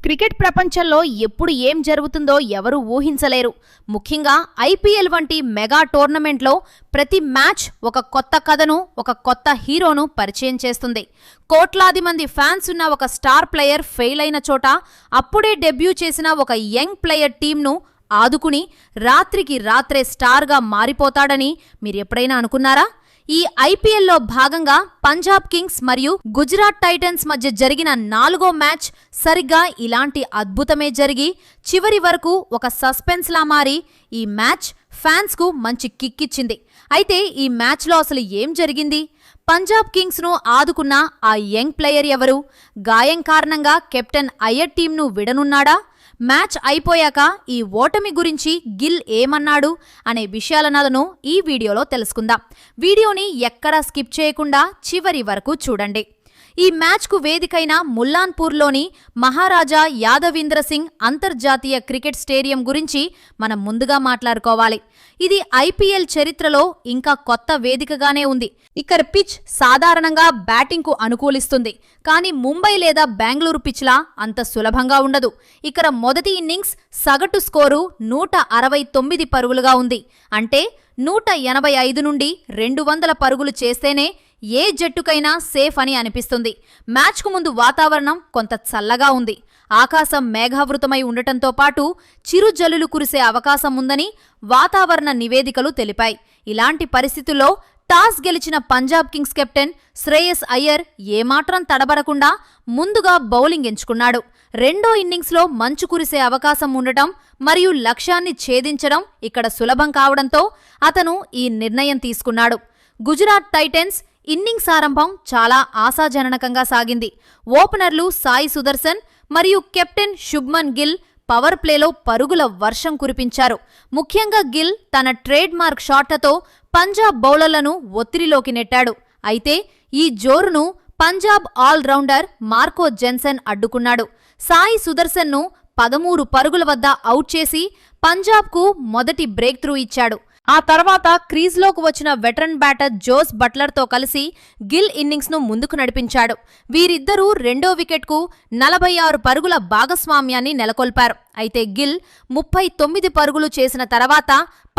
Cricket ప్రపంచంలో ఎప్పుడు ఏం జరుగుతుందో ఎవరూ ఊహించలేరు. ముఖ్యంగా ఐపీఎల్ వంటి మెగా టోర్నమెంట్లో ప్రతి మ్యాచ్ ఒక కొత్త కథను, ఒక కొత్త హీరోను పరిచయం చేస్తుంది. కోట్లాది మంది ఫ్యాన్స్ ఉన్న ఒక స్టార్ ప్లేయర్ ఫెయిల్ అయిన చోట అప్పుడే డెబ్యూ చేసిన ఒక యంగ్ ప్లేయర్ టీంను ఆదుకుని రాత్రికి రాత్రే స్టార్గా మారిపోతాడని మీరెప్పుడైనా అనుకున్నారా? ఈ ఐపీఎల్లో భాగంగా పంజాబ్ కింగ్స్ మరియు గుజరాత్ టైటన్స్ మధ్య జరిగిన 4వ మ్యాచ్ సరిగ్గా ఇలాంటి అద్భుతమే జరిగి చివరి వరకు ఒక సస్పెన్స్లా మారి ఈ మ్యాచ్ ఫ్యాన్స్కు మంచి కిక్కిచ్చింది. అయితే ఈ మ్యాచ్లో అసలు ఏం జరిగింది? పంజాబ్ కింగ్స్ను ఆదుకున్న ఆ యంగ్ ప్లేయర్ ఎవరు? గాయం కారణంగా కెప్టెన్ అయ్యర్ టీంను విడనున్నాడా? మ్యాచ్ అయిపోయాక ఈ ఓటమి గురించి గిల్ ఏమన్నాడు అనే విషయాలను ఈ వీడియోలో తెలుసుకుందాం. వీడియోని ఎక్కడా స్కిప్ చేయకుండా చివరి వరకు చూడండి. ఈ మ్యాచ్కు వేదికైన ముల్లాన్పూర్లోని మహారాజా యాదవీంద్ర సింగ్ అంతర్జాతీయ క్రికెట్ స్టేడియం గురించి మనం ముందుగా మాట్లాడుకోవాలి. ఇది ఐపీఎల్ చరిత్రలో ఇంకా కొత్త వేదికగానే ఉంది. ఇక్కడ పిచ్ సాధారణంగా బ్యాటింగ్కు అనుకూలిస్తుంది, కానీ ముంబై లేదా బెంగళూరు పిచ్లా అంత సులభంగా ఉండదు. ఇక్కడ మొదటి ఇన్నింగ్స్ సగటు స్కోరు 169 పరుగులుగా ఉంది. అంటే 185 నుండి 200 పరుగులు చేస్తేనే ఏ జట్టుకైనా సేఫ్ అని అనిపిస్తుంది. మ్యాచ్కు ముందు వాతావరణం కొంత చల్లగా ఉంది. ఆకాశం మేఘావృతమై ఉండటంతో పాటు చిరుజల్లులు కురిసే అవకాశం ఉందని వాతావరణ నివేదికలు తెలిపాయి. ఇలాంటి పరిస్థితుల్లో టాస్ గెలిచిన పంజాబ్ కింగ్స్ కెప్టెన్ శ్రేయస్ అయ్యర్ ఏమాత్రం తడబడకుండా ముందుగా బౌలింగ్ ఎంచుకున్నాడు. రెండో ఇన్నింగ్స్లో మంచు కురిసే అవకాశం ఉండటం మరియు లక్ష్యాన్ని ఛేదించడం ఇక్కడ సులభం కావడంతో అతను ఈ నిర్ణయం తీసుకున్నాడు. గుజరాత్ టైటన్స్ ఇన్నింగ్స్ ఆరంభం చాలా ఆశాజనకంగా సాగింది. ఓపెనర్లు సాయి సుదర్శన్ మరియు కెప్టెన్ శుభ్మన్ గిల్ పవర్ ప్లేలో పరుగుల వర్షం కురిపించారు. ముఖ్యంగా గిల్ తన ట్రేడ్ మార్క్ షాట్లతో పంజాబ్ బౌలర్లను ఒత్తిడిలోకి నెట్టాడు. అయితే ఈ జోరును పంజాబ్ ఆల్రౌండర్ మార్కో జెన్సన్ అడ్డుకున్నాడు. సాయి సుదర్శన్ను 13 పరుగుల వద్ద అవుట్ చేసి పంజాబ్కు మొదటి బ్రేక్ త్రూ ఇచ్చాడు. ఆ తర్వాత క్రీజ్లోకి వచ్చిన వెటరన్ బ్యాటర్ జోస్ బట్లర్తో కలిసి గిల్ ఇన్నింగ్స్ను ముందుకు నడిపించాడు. వీరిద్దరూ రెండో వికెట్కు 46 పరుగుల భాగస్వామ్యాన్ని నెలకొల్పారు. అయితే గిల్ 39 పరుగులు చేసిన తర్వాత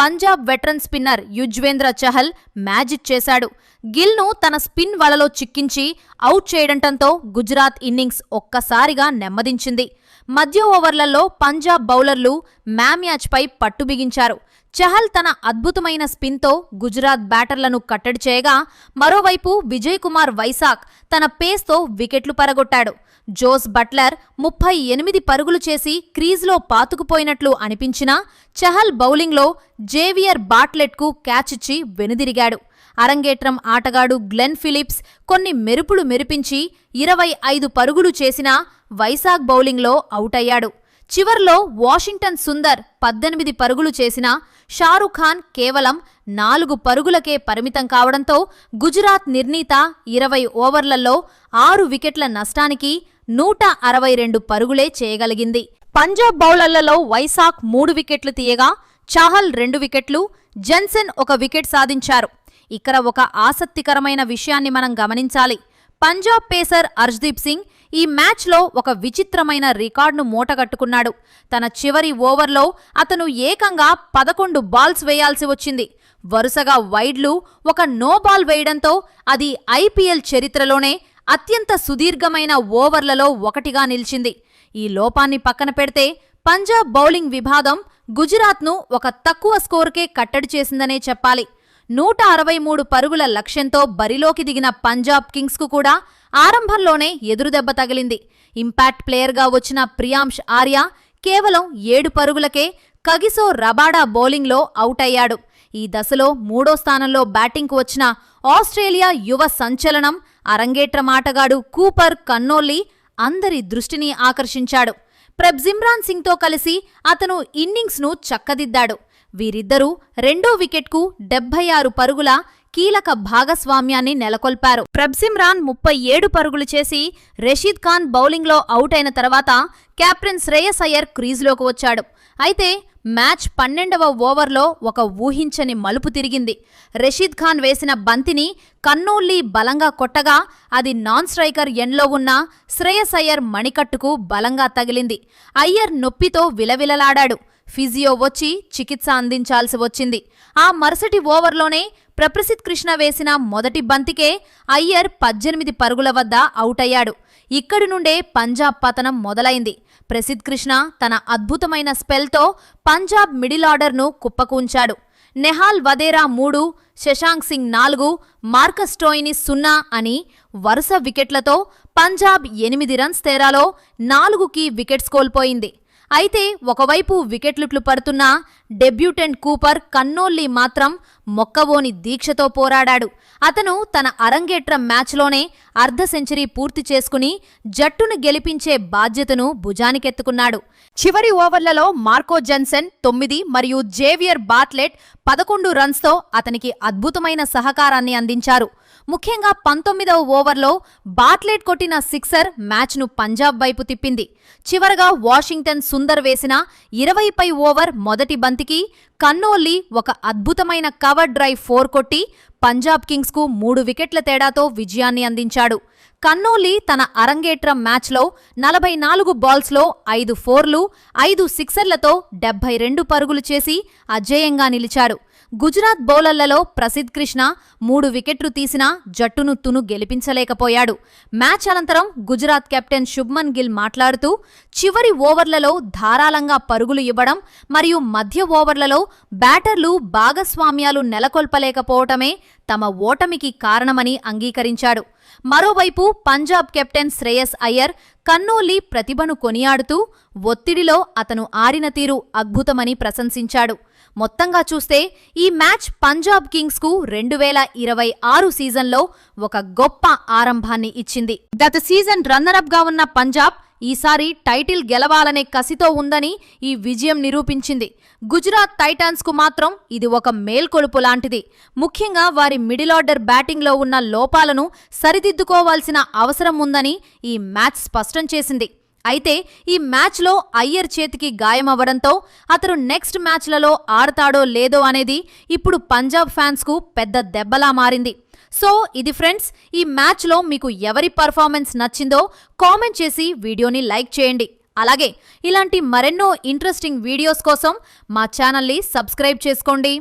Punjab veteran spinner Yuzvendra Chahal magic చేశాడు. గిల్ను తన స్పిన్ వలలో చిక్కించి అవుట్ చేయడంతో గుజరాత్ ఇన్నింగ్స్ ఒక్కసారిగా నెమ్మదించింది. మధ్య ఓవర్లలో పంజాబ్ బౌలర్లు మ్యాచ్పై పట్టు బిగించారు. చహల్ తన అద్భుతమైన స్పిన్తో గుజరాత్ బ్యాటర్లను కట్టడి చేయగా, మరోవైపు విజయ్ కుమార్ వైశాఖ్ తన పేస్తో వికెట్లు పరగొట్టాడు. జోస్ బట్లర్ 38 పరుగులు చేసి క్రీజ్లో పాతుకుపోయినట్లు అనిపించినా చహల్ బౌలింగ్లో జేవియర్ బాట్లెట్కు క్యాచ్ ఇచ్చి వెనుదిరిగాడు. అరంగేట్రం ఆటగాడు గ్లెన్ ఫిలిప్స్ కొన్ని మెరుపులు మెరిపించి 25 పరుగులు చేసినా వైశాఖ్ బౌలింగ్లో అవుటయ్యాడు. చివర్లో వాషింగ్టన్ సుందర్ 18 పరుగులు చేసినా షారుఖ్ ఖాన్ కేవలం 4 పరుగులకే పరిమితం కావడంతో గుజరాత్ నిర్ణీత 20 ఓవర్లలో 6 వికెట్ల నష్టానికి 162 పరుగులే చేయగలిగింది. పంజాబ్ బౌలర్లలో వైశాఖ్ 3 వికెట్లు తీయగా చాహల్ 2 వికెట్లు, జెన్సన్ 1 వికెట్ సాధించారు. ఇక్కడ ఒక ఆసక్తికరమైన విషయాన్ని మనం గమనించాలి. పంజాబ్ పేసర్ అర్ష్దీప్ సింగ్ ఈ మ్యాచ్లో ఒక విచిత్రమైన రికార్డును మూటగట్టుకున్నాడు. తన చివరి ఓవర్లో అతను ఏకంగా 11 బాల్స్ వేయాల్సి వచ్చింది. వరుసగా వైడ్లు, ఒక నో బాల్ వేయడంతో అది ఐపీఎల్ చరిత్రలోనే అత్యంత సుదీర్ఘమైన ఓవర్లలో ఒకటిగా నిలిచింది. ఈ లోపాన్ని పక్కన పెడితే పంజాబ్ బౌలింగ్ విభాగం గుజరాత్ను ఒక తక్కువ స్కోరుకే కట్టడి చేసిందనే చెప్పాలి. 163 పరుగుల లక్ష్యంతో బరిలోకి దిగిన పంజాబ్ కింగ్స్కు కూడా ఆరంభంలోనే ఎదురుదెబ్బ తగిలింది. ఇంపాక్ట్ ప్లేయర్గా వచ్చిన ప్రియాంష్ ఆర్య కేవలం 7 పరుగులకే కగిసో రబాడా బౌలింగ్లో అవుట్ అయ్యాడు. ఈ దశలో 3వ స్థానంలో బ్యాటింగ్కు వచ్చిన ఆస్ట్రేలియా యువ సంచలనం అరంగేట్రం ఆటగాడు కూపర్ కన్నోల్లి అందరి దృష్టిని ఆకర్షించాడు. ప్రభ్జిమ్రాన్ సింగ్తో కలిసి అతను ఇన్నింగ్స్ను చక్కదిద్దాడు. వీరిద్దరూ రెండో వికెట్కు 76 పరుగుల కీలక భాగస్వామ్యాన్ని నెలకొల్పారు. ప్రభ్జిమ్రాన్ 37 పరుగులు చేసి రషీద్ ఖాన్ బౌలింగ్లో అవుట్ అయిన తర్వాత కెప్టెన్ శ్రేయస్ అయ్యర్ క్రీజ్లోకి వచ్చాడు. అయితే మ్యాచ్ 12వ ఓవర్లో ఒక ఊహించని మలుపు తిరిగింది. రషీద్ ఖాన్ వేసిన బంతిని కన్నోల్లీ బలంగా కొట్టగా అది నాన్ స్ట్రైకర్ ఎండ్లో ఉన్న శ్రేయస్ అయ్యర్ మణికట్టుకు బలంగా తగిలింది. అయ్యర్ నొప్పితో విలవిలలాడాడు. ఫిజియో వచ్చి చికిత్స అందించాల్సి వచ్చింది. ఆ మరుసటి ఓవర్లోనే ప్రసిద్ కృష్ణ వేసిన మొదటి బంతికే అయ్యర్ 18 పరుగుల వద్ద అవుటయ్యాడు. ఇక్కడి నుండే పంజాబ్ పతనం మొదలైంది. ప్రసిద్ కృష్ణ తన అద్భుతమైన స్పెల్తో పంజాబ్ మిడిల్ ఆర్డర్ను కుప్పకూంచాడు. నెహాల్ వదేరా 3, శశాంక్ సింగ్ 4, మార్కస్ స్టోయిని 0 అని వరుస వికెట్లతో పంజాబ్ 8 రన్స్ తేరాలో 4కి వికెట్స్ కోల్పోయింది. అయితే ఒకవైపు వికెట్లుట్లు పడుతున్న డెబ్యూటెంట్ కూపర్ కన్నోల్లీ మాత్రం మొక్కవోని దీక్షతో పోరాడాడు. అతను తన అరంగేట్ర మ్యాచ్లోనే అర్ధ సెంచరీ పూర్తి చేసుకుని జట్టును గెలిపించే బాధ్యతను భుజానికెత్తుకున్నాడు. చివరి ఓవర్లలో మార్కో జన్సన్ 9 మరియు జేవియర్ బాట్లెట్ 11 రన్స్తో అతనికి అద్భుతమైన సహకారాన్ని అందించారు. ముఖ్యంగా 19వ ఓవర్లో బాట్లెట్ కొట్టిన సిక్సర్ మ్యాచ్ను పంజాబ్ వైపు తిప్పింది. చివరగా వాషింగ్టన్ సుందర్ వేసిన 20పై ఓవర్ మొదటి బంతికి కన్నోల్లీ ఒక అద్భుతమైన కవర్ డ్రైవ్ 4 కొట్టి పంజాబ్ కింగ్స్కు 3 వికెట్ల తేడాతో విజయాన్ని అందించాడు. కన్నోల్లీ తన అరంగేట్రం మ్యాచ్లో 44 బాల్స్లో 5 4లు, 5 సిక్సర్లతో 72 పరుగులు చేసి అజేయంగా నిలిచాడు. గుజరాత్ బౌలర్లలో ప్రసిద్ కృష్ణ 3 వికెట్లు తీసినా జట్టును తును గెలిపించలేకపోయాడు. మ్యాచ్ అనంతరం గుజరాత్ కెప్టెన్ శుభ్మన్ గిల్ మాట్లాడుతూ, చివరి ఓవర్లలో ధారాళంగా పరుగులు ఇవ్వడం మరియు మధ్య ఓవర్లలో బ్యాటర్లు భాగస్వామ్యాలు నెలకొల్పలేకపోవటమే తమ ఓటమికి కారణమని అంగీకరించాడు. మరోవైపు పంజాబ్ కెప్టెన్ శ్రేయస్ అయ్యర్ కన్నోల్లీ ప్రతిభను కొనియాడుతూ ఒత్తిడిలో అతను ఆడిన తీరు అద్భుతమని ప్రశంసించాడు. మొత్తంగా చూస్తే ఈ మ్యాచ్ పంజాబ్ కింగ్స్కు 2026 సీజన్లో ఒక గొప్ప ఆరంభాన్ని ఇచ్చింది. గత సీజన్ రన్నరప్ గా ఉన్న పంజాబ్ ఈసారి టైటిల్ గెలవాలనే కసితో ఉందని ఈ విజయం నిరూపించింది. గుజరాత్ టైటాన్స్ కు మాత్రం ఇది ఒక మేల్కొలుపు లాంటిది. ముఖ్యంగా వారి మిడిల్ ఆర్డర్ బ్యాటింగ్లో ఉన్న లోపాలను సరిదిద్దుకోవాల్సిన అవసరం ఉందని ఈ మ్యాచ్ స్పష్టం చేసింది. అయితే ఈ మ్యాచ్లో అయ్యర్ చేతికి గాయమవ్వడంతో అతను నెక్స్ట్ మ్యాచ్లలో ఆడతాడో లేదో అనేది ఇప్పుడు పంజాబ్ ఫ్యాన్స్కు పెద్ద దెబ్బలా మారింది. సో ఇది ఫ్రెండ్స్, ఈ మ్యాచ్లో మీకు ఎవరి పర్ఫార్మెన్స్ నచ్చిందో కామెంట్ చేసి వీడియోని లైక్ చేయండి. అలాగే ఇలాంటి మరెన్నో ఇంట్రెస్టింగ్ వీడియోస్ కోసం మా ఛానల్ని సబ్స్క్రైబ్ చేసుకోండి.